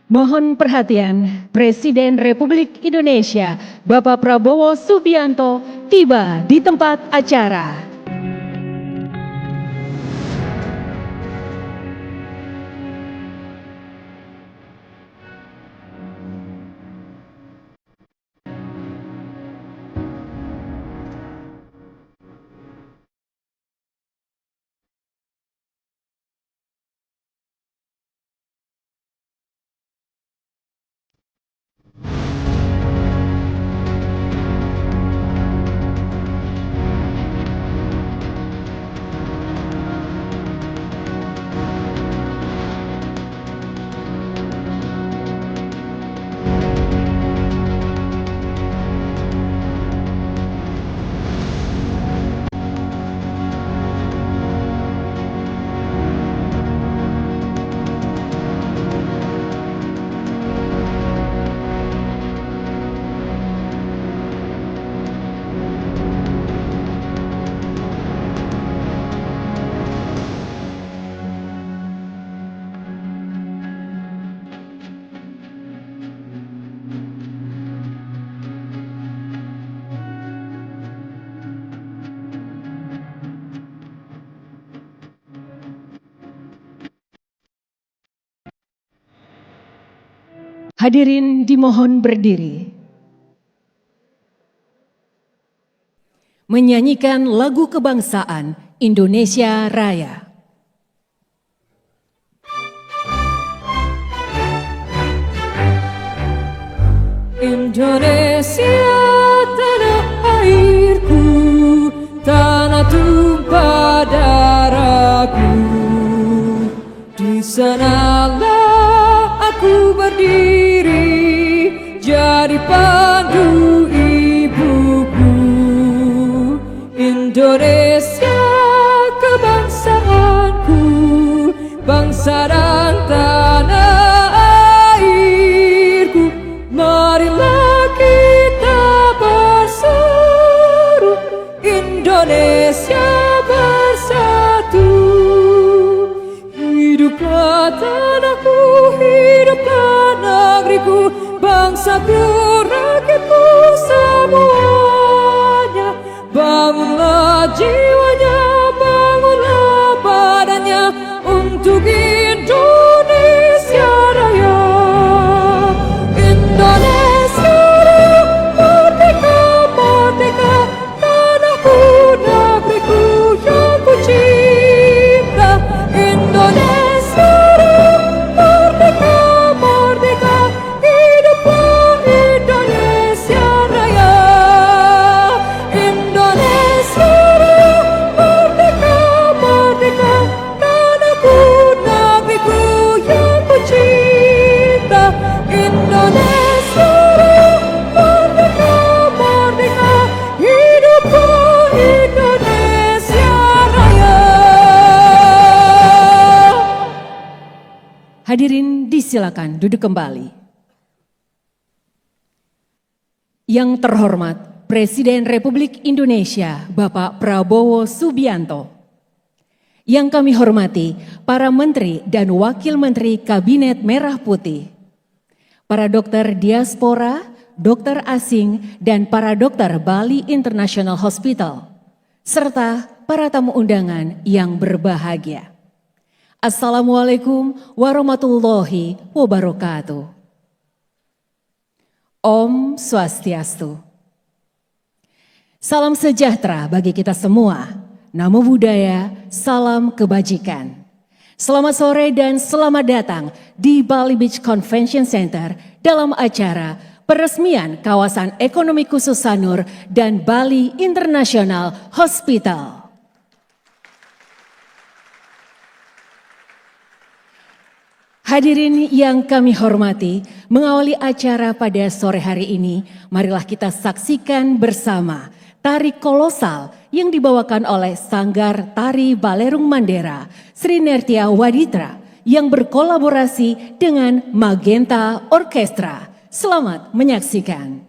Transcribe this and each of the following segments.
Mohon perhatian, Presiden Republik Indonesia Bapak Prabowo Subianto tiba di tempat acara. Hadirin dimohon berdiri. Menyanyikan lagu kebangsaan Indonesia Raya. Indonesia tanah airku, tanah tumpah darahku. Di sanalah aku berdiri, jadi pandu ibuku. Indonesia kebangsaanku, bangsa dan tanah airku. Marilah kita berseru, Indonesia bersatu. Hiduplah tanahku, hiduplah negeriku, bangsaku, rakyatku semuanya. Bangunlah jiwanya, bangunlah badannya untuk Indonesia Raya. Indonesia merdeka, merdeka, tanahku, negeriku yang ku cinta. Indonesia merdeka, merdeka, hiduplah Indonesia Raya. Indonesia merdeka, merdeka, tanahku, negeriku yang ku cinta. Indonesia merdeka, merdeka, hiduplah Indonesia Raya. Hadirin disilakan duduk kembali. Yang terhormat Presiden Republik Indonesia Bapak Prabowo Subianto. Yang kami hormati para Menteri dan Wakil Menteri Kabinet Merah Putih. Para dokter diaspora, dokter asing, dan para dokter Bali International Hospital. Serta para tamu undangan yang berbahagia. Assalamualaikum warahmatullahi wabarakatuh. Om Swastiastu. Salam sejahtera bagi kita semua. Namo Buddhaya, salam kebajikan. Selamat sore dan selamat datang di Bali Beach Convention Center dalam acara peresmian kawasan ekonomi khusus Sanur dan Bali International Hospital. Hadirin yang kami hormati, mengawali acara pada sore hari ini, marilah kita saksikan bersama tari kolosal yang dibawakan oleh Sanggar Tari Balerung Mandera, Sri Nertia Waditra, yang berkolaborasi dengan Magenta Orkestra. Selamat menyaksikan.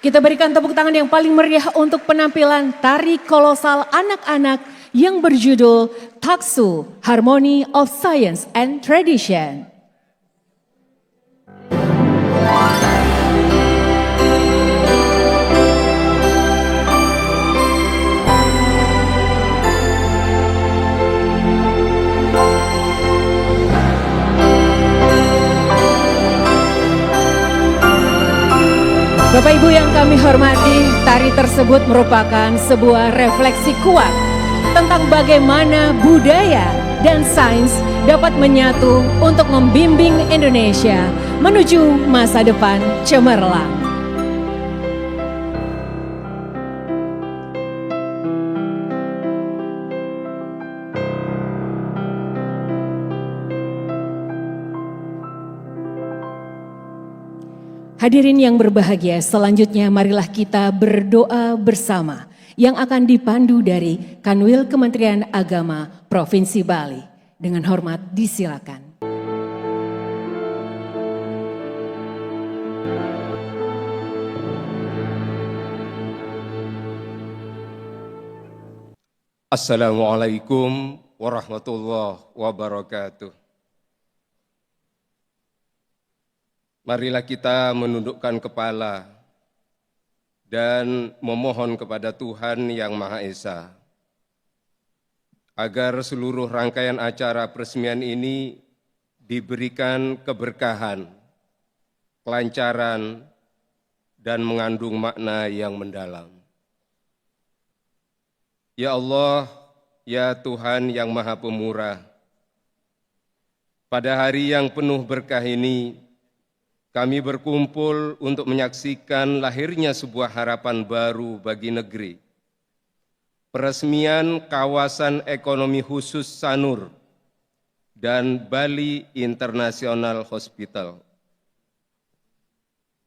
Kita berikan tepuk tangan yang paling meriah untuk penampilan tari kolosal anak-anak yang berjudul Taksu, Harmony of Science and Tradition. Bapak Ibu yang kami hormati, tari tersebut merupakan sebuah refleksi kuat tentang bagaimana budaya dan sains dapat menyatu untuk membimbing Indonesia menuju masa depan cemerlang. Hadirin yang berbahagia, selanjutnya marilah kita berdoa bersama yang akan dipandu dari Kanwil Kementerian Agama Provinsi Bali. Dengan hormat disilakan. Assalamualaikum warahmatullahi wabarakatuh. Marilah kita menundukkan kepala dan memohon kepada Tuhan Yang Maha Esa agar seluruh rangkaian acara peresmian ini diberikan keberkahan, kelancaran, dan mengandung makna yang mendalam. Ya Allah, ya Tuhan yang Maha Pemurah, pada hari yang penuh berkah ini, kami berkumpul untuk menyaksikan lahirnya sebuah harapan baru bagi negeri. Peresmian kawasan ekonomi khusus Sanur dan Bali International Hospital.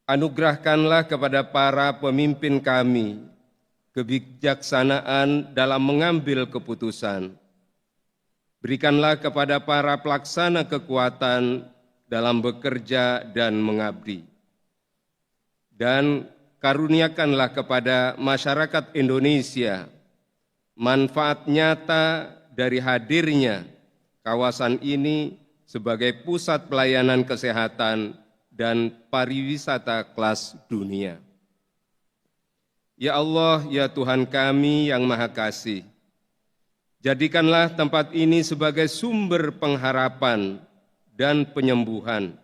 Anugerahkanlah kepada para pemimpin kami kebijaksanaan dalam mengambil keputusan. Berikanlah kepada para pelaksana kekuatan dalam bekerja dan mengabdi. Dan karuniakanlah kepada masyarakat Indonesia manfaat nyata dari hadirnya kawasan ini sebagai pusat pelayanan kesehatan dan pariwisata kelas dunia. Ya Allah, ya Tuhan kami yang Maha Kasih, jadikanlah tempat ini sebagai sumber pengharapan dan penyembuhan,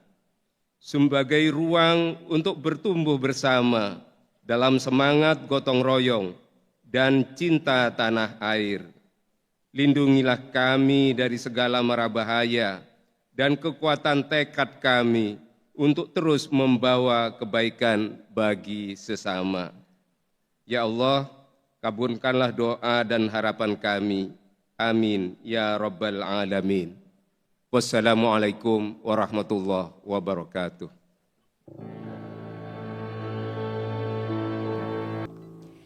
sebagai ruang untuk bertumbuh bersama dalam semangat gotong royong dan cinta tanah air. Lindungilah kami dari segala mara bahaya dan kekuatan tekad kami untuk terus membawa kebaikan bagi sesama. Ya Allah, kabulkanlah doa dan harapan kami. Amin ya Rabbal Alamin. Wassalamualaikum warahmatullahi wabarakatuh.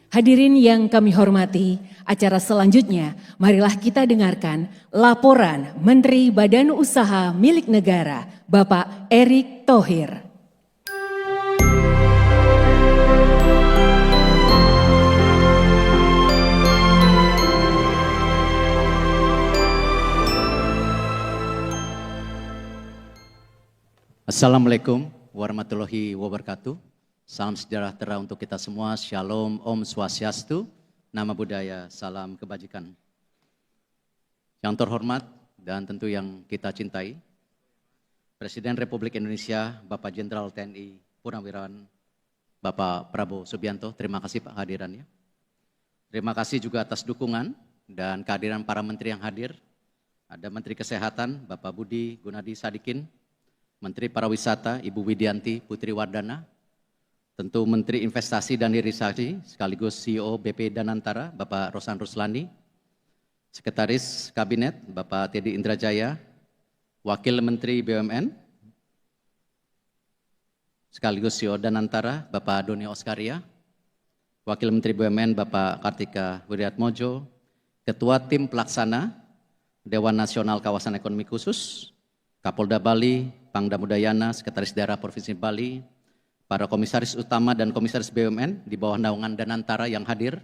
Hadirin yang kami hormati, acara selanjutnya marilah kita dengarkan laporan Menteri Badan Usaha Milik Negara, Bapak Erick Thohir. Assalamualaikum warahmatullahi wabarakatuh. Salam sejahtera untuk kita semua. Shalom, Om Swastiastu, nama budaya, salam kebajikan. Yang terhormat dan tentu yang kita cintai, Presiden Republik Indonesia, Bapak Jenderal TNI Purnawirawan, Bapak Prabowo Subianto, terima kasih Pak hadirannya. Terima kasih juga atas dukungan dan kehadiran para menteri yang hadir. Ada Menteri Kesehatan, Bapak Budi Gunadi Sadikin, Menteri Pariwisata, Ibu Widianti Putri Wardana, tentu Menteri Investasi dan Hilirisasi sekaligus CEO BP Danantara, Bapak Rosan Ruslani, Sekretaris Kabinet, Bapak Teddy Indrajaya, Wakil Menteri BUMN, sekaligus CEO Danantara, Bapak Doni Oskaria, Wakil Menteri BUMN, Bapak Kartika Wiryatmojo, Ketua Tim Pelaksana Dewan Nasional Kawasan Ekonomi Khusus, Kapolda Bali, Pangdam Udayana, Sekretaris Daerah Provinsi Bali, para komisaris utama dan komisaris BUMN di bawah naungan Danantara yang hadir,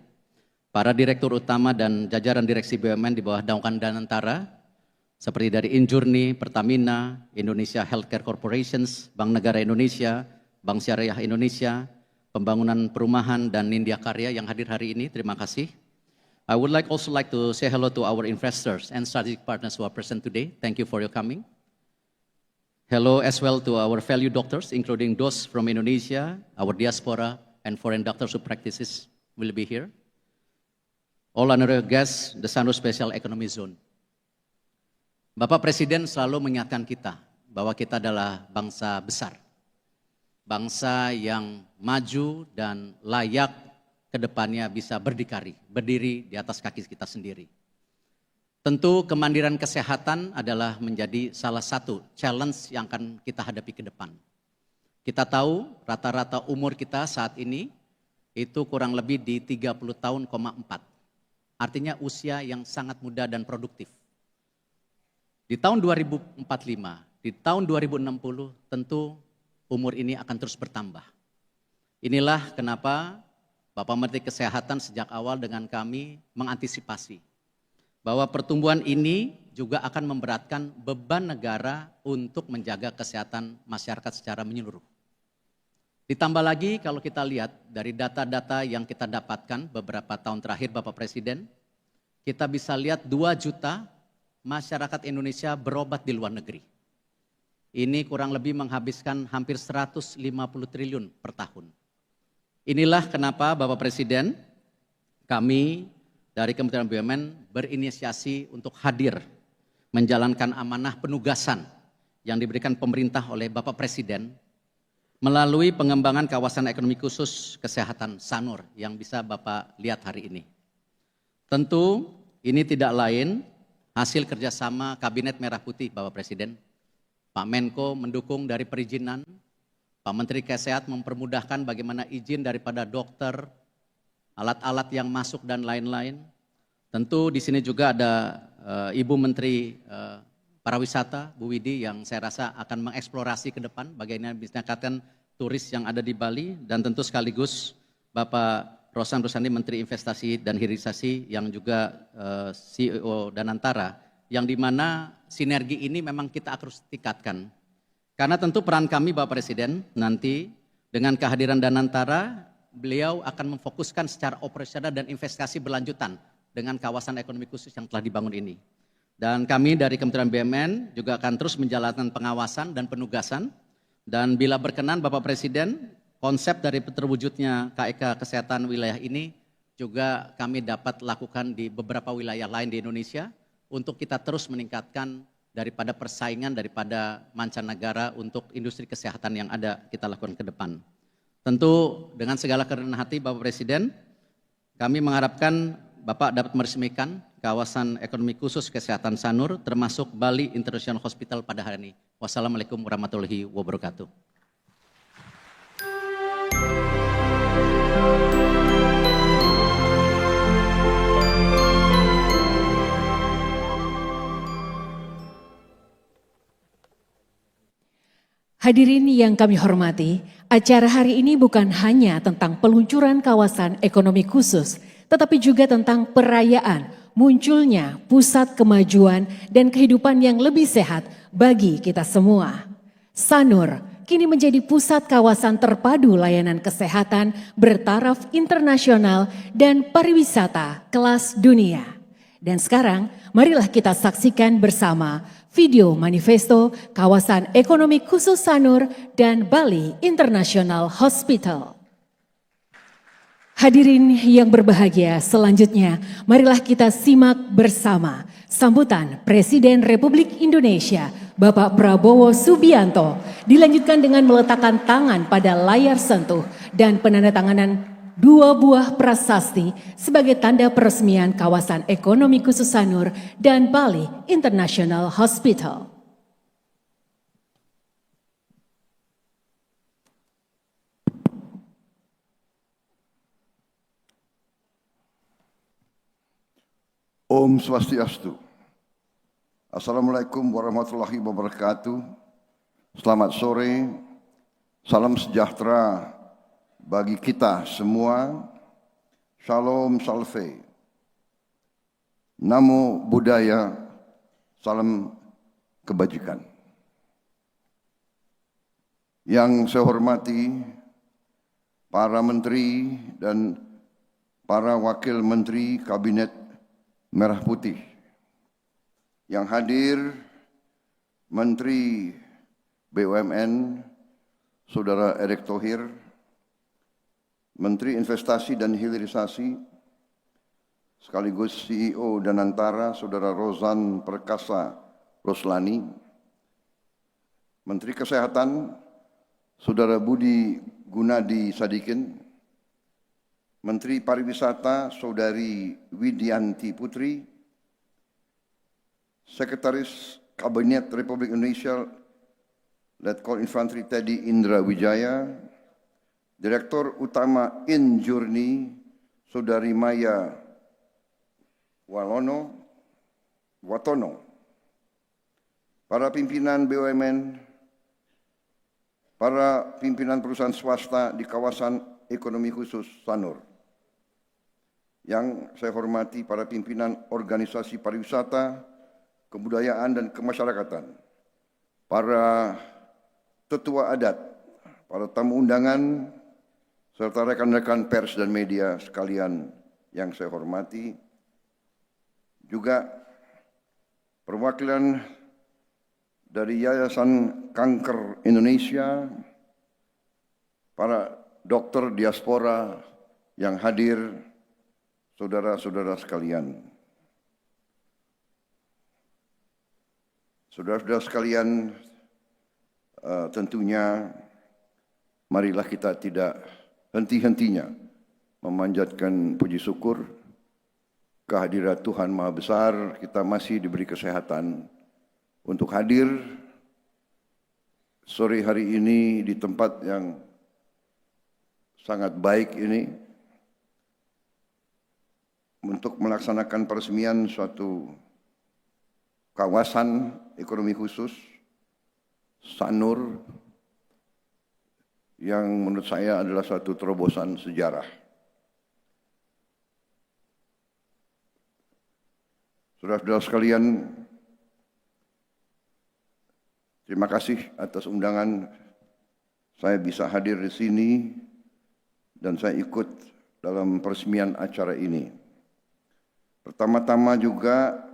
para direktur utama dan jajaran direksi BUMN di bawah naungan Danantara, seperti dari Injourney, Pertamina, Indonesia Healthcare Corporations, Bank Negara Indonesia, Bank Syariah Indonesia, Pembangunan Perumahan, dan Nindya Karya yang hadir hari ini, terima kasih. I would also like to say hello to our investors and strategic partners who are present today. Thank you for your coming. Hello as well to our value doctors, including those from Indonesia, our diaspora, and foreign doctors who practices will be here. All honorary guests, the Sanur Special Economic Zone. Bapak Presiden selalu mengingatkan kita bahwa kita adalah bangsa besar. Bangsa yang maju dan layak ke depannya bisa berdiri di atas kaki kita sendiri. Tentu kemandirian kesehatan adalah menjadi salah satu challenge yang akan kita hadapi ke depan. Kita tahu rata-rata umur kita saat ini itu kurang lebih di 30 tahun, 4. Artinya usia yang sangat muda dan produktif. Di tahun 2045, di tahun 2060 tentu umur ini akan terus bertambah. Inilah kenapa Bapak Menteri Kesehatan sejak awal dengan kami mengantisipasi bahwa pertumbuhan ini juga akan memberatkan beban negara untuk menjaga kesehatan masyarakat secara menyeluruh. Ditambah lagi kalau kita lihat dari data-data yang kita dapatkan beberapa tahun terakhir Bapak Presiden, kita bisa lihat 2 juta masyarakat Indonesia berobat di luar negeri. Ini kurang lebih menghabiskan hampir 150 triliun per tahun. Inilah kenapa Bapak Presiden, kami dari Kementerian BUMN berinisiasi untuk hadir menjalankan amanah penugasan yang diberikan pemerintah oleh Bapak Presiden melalui pengembangan kawasan ekonomi khusus kesehatan Sanur yang bisa Bapak lihat hari ini. Tentu ini tidak lain hasil kerjasama Kabinet Merah Putih Bapak Presiden. Pak Menko mendukung dari perizinan, Pak Menteri Kesehatan mempermudahkan bagaimana izin daripada dokter, alat-alat yang masuk dan lain-lain. Tentu di sini juga ada Ibu Menteri Pariwisata, Bu Widi, yang saya rasa akan mengeksplorasi ke depan bagaimana bisa meningkatkan turis yang ada di Bali, dan tentu sekaligus Bapak Rosan Rusandi, Menteri Investasi dan Hilirisasi, yang juga CEO Danantara, yang dimana sinergi ini memang kita harus tingkatkan. Karena tentu peran kami Bapak Presiden nanti dengan kehadiran Danantara, beliau akan memfokuskan secara operasional dan investasi berlanjutan dengan kawasan ekonomi khusus yang telah dibangun ini. Dan kami dari Kementerian BUMN juga akan terus menjalankan pengawasan dan penugasan. Dan bila berkenan Bapak Presiden, konsep dari terwujudnya KEK Kesehatan wilayah ini juga kami dapat lakukan di beberapa wilayah lain di Indonesia untuk kita terus meningkatkan daripada persaingan daripada mancanegara untuk industri kesehatan yang ada kita lakukan ke depan. Tentu dengan segala kerendahan hati Bapak Presiden, kami mengharapkan Bapak dapat meresmikan kawasan ekonomi khusus kesehatan Sanur termasuk Bali International Hospital pada hari ini. Wassalamualaikum warahmatullahi wabarakatuh. Hadirin yang kami hormati, acara hari ini bukan hanya tentang peluncuran kawasan ekonomi khusus, tetapi juga tentang perayaan munculnya pusat kemajuan dan kehidupan yang lebih sehat bagi kita semua. Sanur kini menjadi pusat kawasan terpadu layanan kesehatan bertaraf internasional dan pariwisata kelas dunia. Dan sekarang marilah kita saksikan bersama video manifesto kawasan ekonomi khusus Sanur dan Bali International Hospital. Hadirin yang berbahagia, selanjutnya marilah kita simak bersama sambutan Presiden Republik Indonesia Bapak Prabowo Subianto dilanjutkan dengan meletakkan tangan pada layar sentuh dan penandatanganan 2 buah prasasti sebagai tanda peresmian kawasan ekonomi khusus Sanur dan Bali International Hospital. Om Swastiastu. Assalamualaikum warahmatullahi wabarakatuh. Selamat sore Salam sejahtera bagi kita semua. Shalom Salve. Namo Buddhaya. Salam kebajikan. Yang saya hormati para menteri dan para wakil menteri Kabinet Merah Putih. Yang hadir Menteri BUMN Saudara Erick Thohir, Menteri Investasi dan Hilirisasi, sekaligus CEO Danantara Saudara Rozan Perkasa Roslani, Menteri Kesehatan Saudara Budi Gunadi Sadikin, Menteri Pariwisata Saudari Widianti Putri, Sekretaris Kabinet Republik Indonesia Letkol Infantri Teddy Indra Wijaya, Direktur Utama Injurni Saudari Maya Watono, para pimpinan BUMN, para pimpinan perusahaan swasta di kawasan ekonomi khusus Sanur. Yang saya hormati para pimpinan organisasi pariwisata, kebudayaan dan kemasyarakatan, para tetua adat, para tamu undangan, serta rekan-rekan pers dan media sekalian yang saya hormati, juga perwakilan dari Yayasan Kanker Indonesia, para dokter diaspora yang hadir, saudara-saudara sekalian. Saudara-saudara sekalian, tentunya marilah kita tidak henti-hentinya memanjatkan puji syukur kehadirat Tuhan Maha Besar. Kita masih diberi kesehatan untuk hadir sore hari ini di tempat yang sangat baik ini untuk melaksanakan peresmian suatu kawasan ekonomi khusus Sanur yang menurut saya adalah suatu terobosan sejarah. Saudara-saudara sekalian, terima kasih atas undangan saya bisa hadir di sini dan saya ikut dalam peresmian acara ini. Pertama-tama juga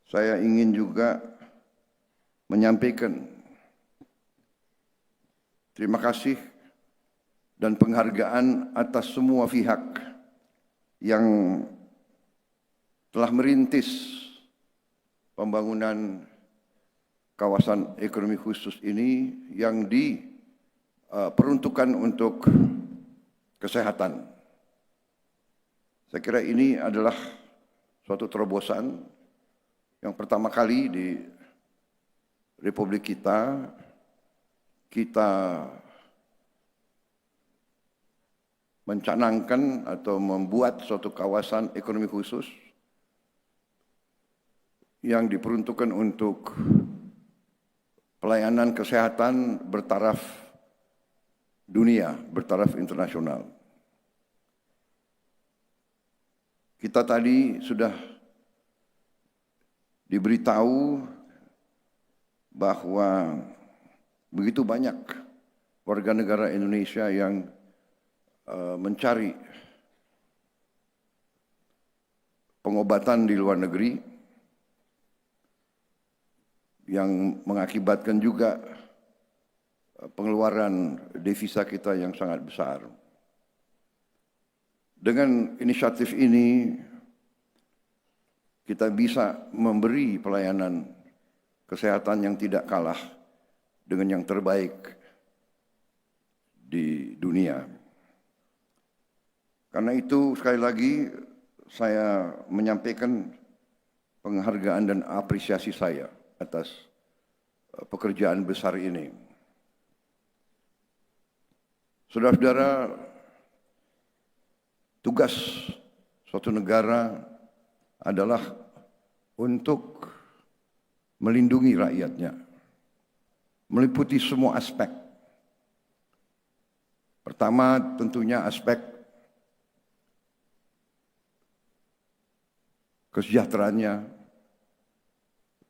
saya ingin juga menyampaikan terima kasih dan penghargaan atas semua pihak yang telah merintis pembangunan kawasan ekonomi khusus ini yang diperuntukkan untuk kesehatan. Saya kira ini adalah suatu terobosan yang pertama kali di Republik kita mencanangkan atau membuat suatu kawasan ekonomi khusus yang diperuntukkan untuk pelayanan kesehatan bertaraf dunia, bertaraf internasional. Kita tadi sudah diberitahu bahwa begitu banyak warga negara Indonesia yang mencari pengobatan di luar negeri yang mengakibatkan juga pengeluaran devisa kita yang sangat besar. Dengan inisiatif ini kita bisa memberi pelayanan kesehatan yang tidak kalah dengan yang terbaik di dunia. Karena itu sekali lagi saya menyampaikan penghargaan dan apresiasi saya atas pekerjaan besar ini. Saudara-saudara, tugas suatu negara adalah untuk melindungi rakyatnya, meliputi semua aspek Pertama tentunya aspek kesejahteraannya,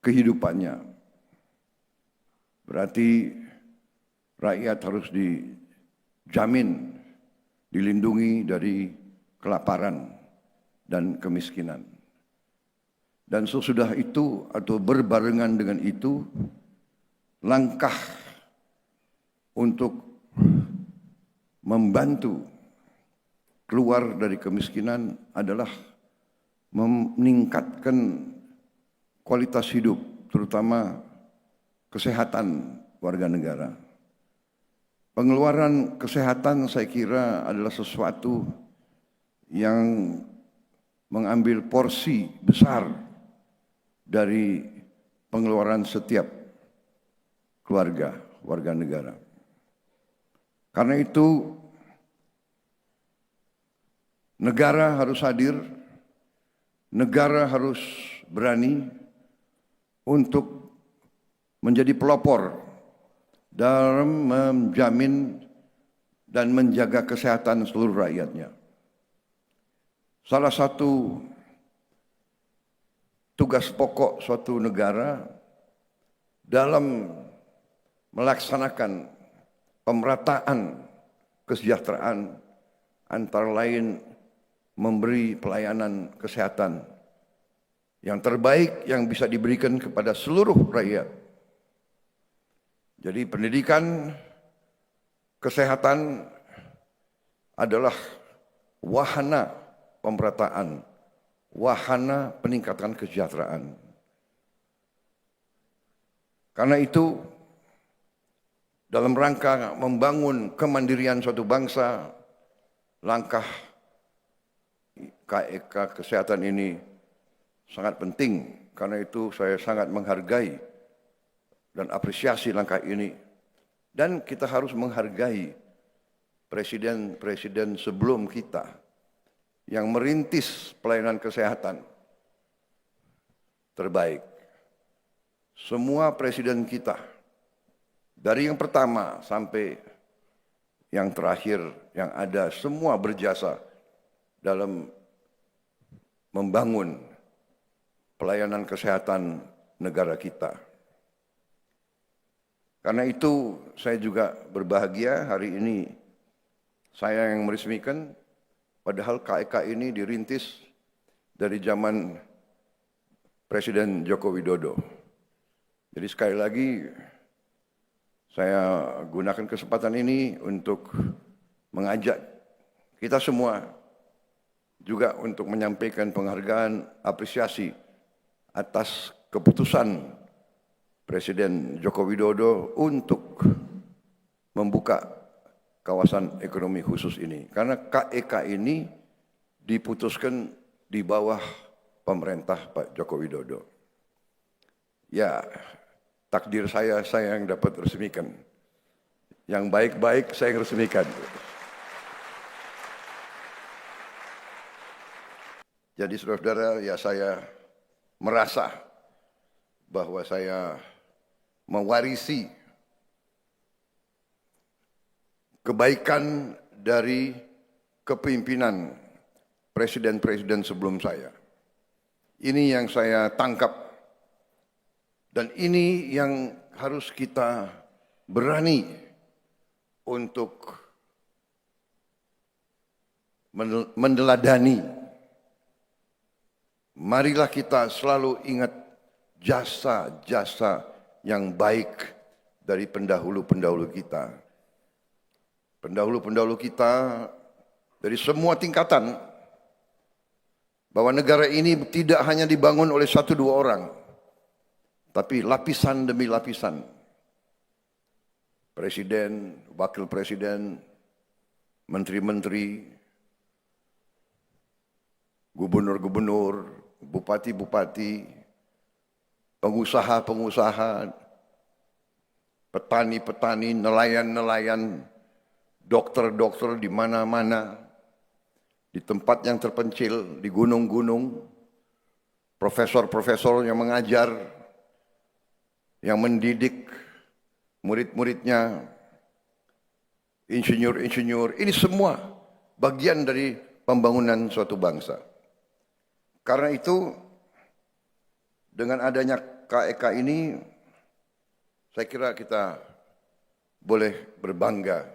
kehidupannya. Berarti rakyat harus dijamin, dilindungi dari kelaparan dan kemiskinan. Dan sesudah itu atau berbarengan dengan itu, langkah untuk membantu keluar dari kemiskinan adalah meningkatkan kualitas hidup, terutama kesehatan warga negara. Pengeluaran kesehatan saya kira adalah sesuatu yang mengambil porsi besar dari pengeluaran setiap keluarga, warga negara. Karena itu negara harus hadir, negara harus berani untuk menjadi pelopor dalam menjamin dan menjaga kesehatan seluruh rakyatnya. Salah satu tugas pokok suatu negara dalam melaksanakan pemerataan kesejahteraan antara lain memberi pelayanan kesehatan yang terbaik yang bisa diberikan kepada seluruh rakyat. Jadi pendidikan kesehatan adalah wahana pemerataan, wahana peningkatan kesejahteraan. Karena itu dalam rangka membangun kemandirian suatu bangsa, langkah KEK kesehatan ini sangat penting. Karena itu saya sangat menghargai dan apresiasi langkah ini. Dan kita harus menghargai presiden-presiden sebelum kita yang merintis pelayanan kesehatan terbaik. Semua presiden kita, dari yang pertama sampai yang terakhir yang ada, semua berjasa dalam membangun pelayanan kesehatan negara kita. Karena itu saya juga berbahagia hari ini saya yang meresmikan, padahal KEK ini dirintis dari zaman Presiden Joko Widodo. Jadi sekali lagi saya gunakan kesempatan ini untuk mengajak kita semua juga untuk menyampaikan penghargaan, apresiasi atas keputusan Presiden Joko Widodo untuk membuka kawasan ekonomi khusus ini. Karena KEK ini diputuskan di bawah pemerintah Pak Joko Widodo. Ya, takdir saya yang dapat resmikan. Yang baik-baik saya yang resmikan. Jadi saudara-saudara, ya saya merasa bahwa saya mewarisi kebaikan dari kepemimpinan presiden-presiden sebelum saya. Ini yang saya tangkap dan ini yang harus kita berani untuk meneladani. Marilah kita selalu ingat jasa-jasa yang baik dari pendahulu-pendahulu kita. Pendahulu-pendahulu kita dari semua tingkatan, bahwa negara ini tidak hanya dibangun oleh 1-2 orang, tapi lapisan demi lapisan. Presiden, wakil presiden, menteri-menteri, gubernur-gubernur, bupati-bupati, pengusaha-pengusaha, petani-petani, nelayan-nelayan, dokter-dokter di mana-mana, di tempat yang terpencil, di gunung-gunung, profesor-profesor yang mengajar, yang mendidik murid-muridnya. insinyur-insinyur, ini semua bagian dari pembangunan suatu bangsa. Karena itu, dengan adanya KEK ini, saya kira kita boleh berbangga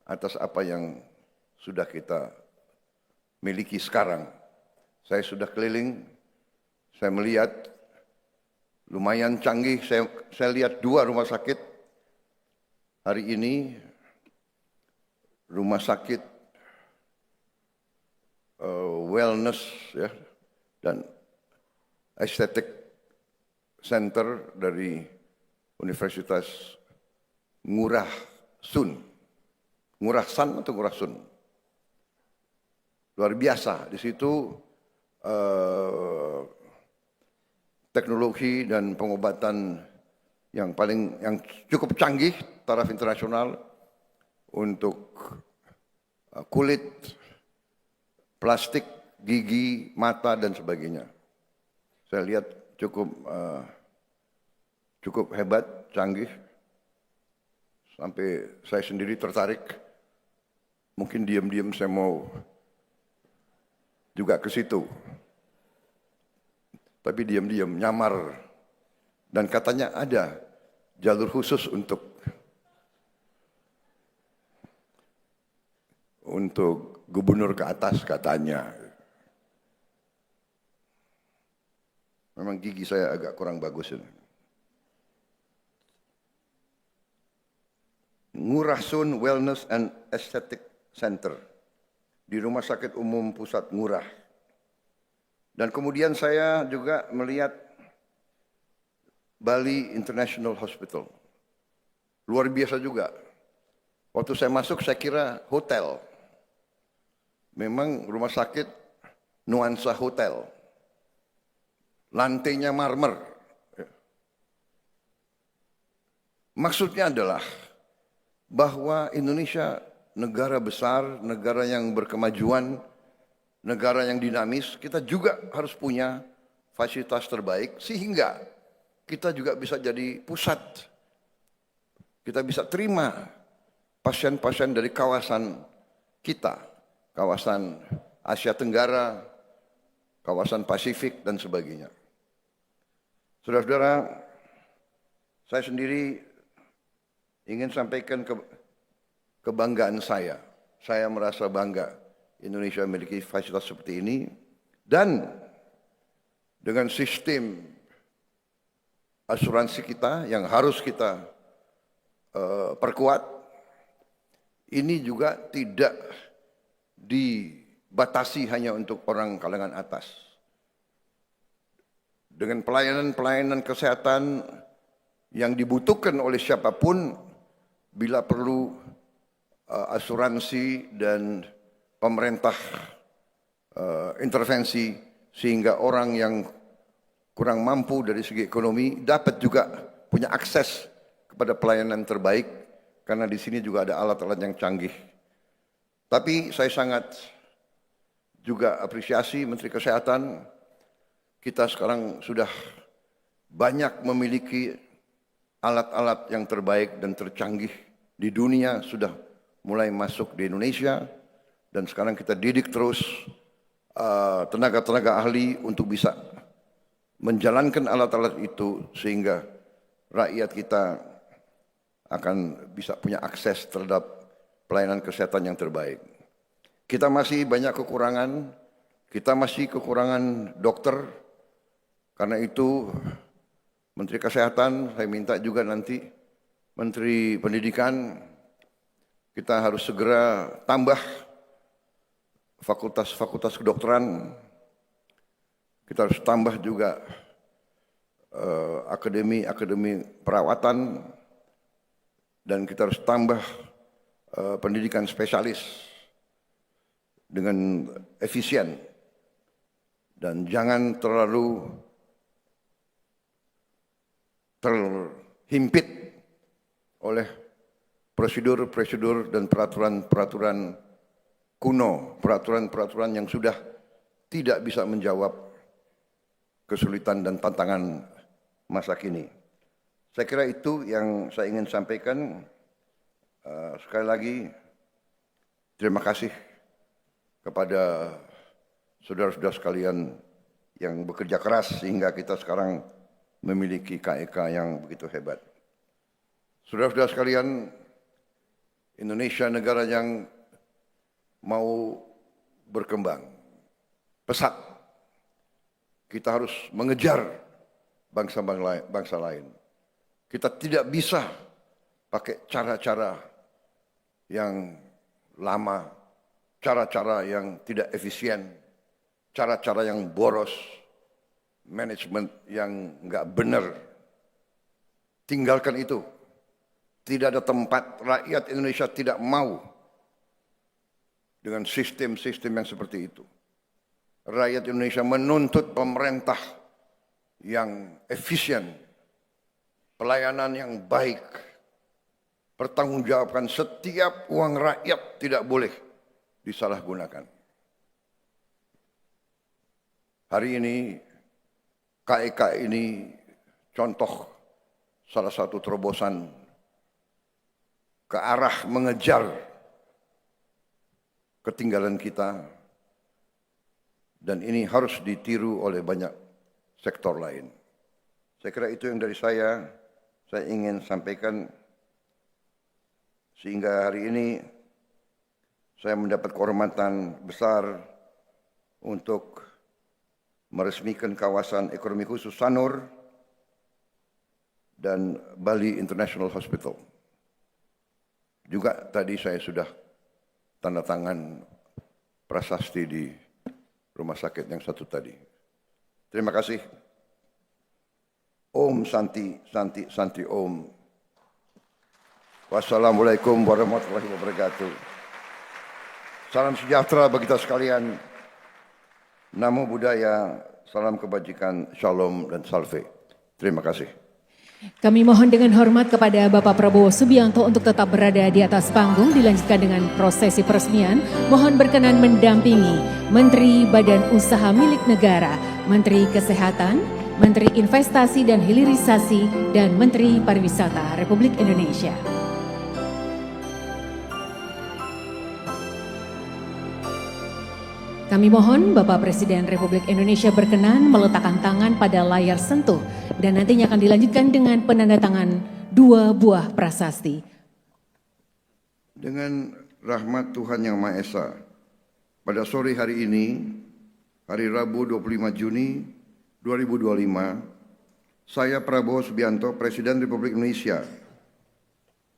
atas apa yang sudah kita miliki sekarang. Saya sudah keliling, saya melihat lumayan canggih, saya lihat 2 rumah sakit hari ini, rumah sakit wellness ya, dan estetik center dari Universitas Ngurah Sun. Ngurah San atau Ngurah Sun? Luar biasa. Di situ teknologi dan pengobatan yang cukup canggih taraf internasional untuk kulit, plastik, gigi, mata dan sebagainya. Saya lihat cukup hebat, canggih. Sampai saya sendiri tertarik. Mungkin diam-diam saya mau juga ke situ. Tapi diam-diam nyamar. Dan katanya ada jalur khusus untuk gubernur ke atas katanya. Memang gigi saya agak kurang bagus ini. Ngurah Sun Wellness and Aesthetic Center di Rumah Sakit Umum Pusat Ngurah. Dan kemudian saya juga melihat Bali International Hospital. Luar biasa juga. Waktu saya masuk saya kira hotel. Memang rumah sakit nuansa hotel. Lantainya marmer. Maksudnya adalah bahwa Indonesia negara besar, negara yang berkemajuan, negara yang dinamis, kita juga harus punya fasilitas terbaik sehingga kita juga bisa jadi pusat. Kita bisa terima pasien-pasien dari kawasan kita, kawasan Asia Tenggara, kawasan Pasifik dan sebagainya. Saudara-saudara, saya sendiri ingin sampaikan kebanggaan saya. Saya merasa bangga Indonesia memiliki fasilitas seperti ini. Dan dengan sistem asuransi kita yang harus kita perkuat, ini juga tidak dibatasi hanya untuk orang kalangan atas. Dengan pelayanan-pelayanan kesehatan yang dibutuhkan oleh siapapun, bila perlu asuransi dan pemerintah intervensi sehingga orang yang kurang mampu dari segi ekonomi dapat juga punya akses kepada pelayanan terbaik, karena di sini juga ada alat-alat yang canggih. Tapi saya sangat juga apresiasi Menteri Kesehatan, kita sekarang sudah banyak memiliki alat-alat yang terbaik dan tercanggih di dunia, sudah mulai masuk di Indonesia, dan sekarang kita didik terus tenaga-tenaga ahli untuk bisa menjalankan alat-alat itu sehingga rakyat kita akan bisa punya akses terhadap pelayanan kesehatan yang terbaik. Kita masih banyak kekurangan, kita masih kekurangan dokter, karena itu Menteri Kesehatan, saya minta juga nanti Menteri Pendidikan, kita harus segera tambah fakultas-fakultas kedokteran, kita harus tambah juga akademi-akademi perawatan, dan kita harus tambah pendidikan spesialis dengan efisien, dan jangan terlalu terhimpit oleh prosedur-prosedur dan peraturan-peraturan kuno, peraturan-peraturan yang sudah tidak bisa menjawab kesulitan dan tantangan masa kini. Saya kira itu yang saya ingin sampaikan. Sekali lagi, Terima kasih kepada saudara-saudara sekalian yang bekerja keras sehingga kita sekarang memiliki KEK yang begitu hebat. Saudara-saudara sekalian, Indonesia negara yang mau berkembang pesat. Kita harus mengejar bangsa lain. Kita tidak bisa pakai cara-cara yang lama, cara-cara yang tidak efisien, cara-cara yang boros, manajemen yang nggak benar. Tinggalkan itu. Tidak ada tempat rakyat Indonesia tidak mau dengan sistem-sistem yang seperti itu. Rakyat Indonesia menuntut pemerintah yang efisien, pelayanan yang baik, pertanggungjawabkan setiap uang rakyat tidak boleh disalahgunakan. Hari ini KEK ini contoh salah satu terobosan ke arah mengejar ketinggalan kita, dan ini harus ditiru oleh banyak sektor lain. Saya kira itu yang dari saya ingin sampaikan, sehingga hari ini saya mendapat kehormatan besar untuk meresmikan kawasan ekonomi khusus Sanur dan Bali International Hospital. Juga tadi saya sudah tanda tangan prasasti di rumah sakit yang satu tadi. Terima kasih. Om Santi, Santi, Santi Om. Wassalamualaikum warahmatullahi wabarakatuh. Salam sejahtera bagi kita sekalian. Namo Buddhaya, salam kebajikan, shalom dan salve. Terima kasih. Kami mohon dengan hormat kepada Bapak Prabowo Subianto untuk tetap berada di atas panggung, dilanjutkan dengan prosesi peresmian. Mohon berkenan mendampingi Menteri Badan Usaha Milik Negara, Menteri Kesehatan, Menteri Investasi dan Hilirisasi, dan Menteri Pariwisata Republik Indonesia. Kami mohon Bapak Presiden Republik Indonesia berkenan meletakkan tangan pada layar sentuh dan nantinya akan dilanjutkan dengan penandatangan 2 buah prasasti. Dengan rahmat Tuhan Yang Maha Esa, pada sore hari ini, hari Rabu 25 Juni 2025, saya Prabowo Subianto, Presiden Republik Indonesia,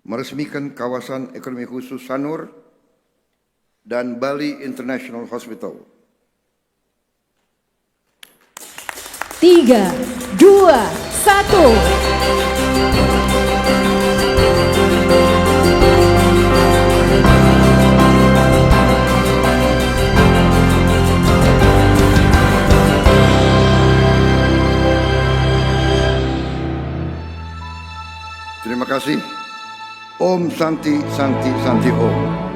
meresmikan kawasan ekonomi khusus Sanur dan Bali International Hospital. 3, 2, 1. Terima kasih. Om Santi, Santi, Santi Om.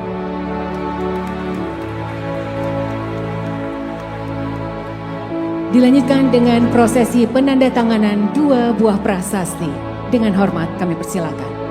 Dilanjutkan dengan prosesi penandatanganan 2 buah prasasti. Dengan hormat kami persilakan.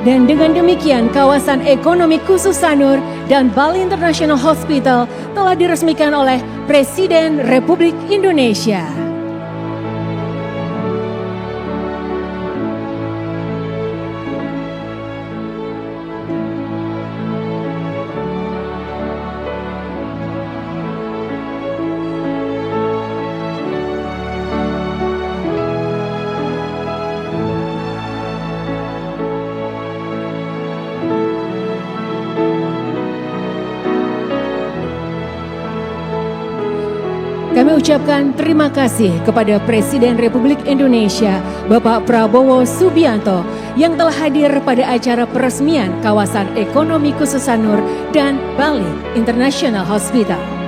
Dan dengan demikian kawasan ekonomi khusus Sanur dan Bali International Hospital telah diresmikan oleh Presiden Republik Indonesia. Kami mengucapkan terima kasih kepada Presiden Republik Indonesia Bapak Prabowo Subianto yang telah hadir pada acara peresmian Kawasan Ekonomi Khusus Sanur dan Bali International Hospital.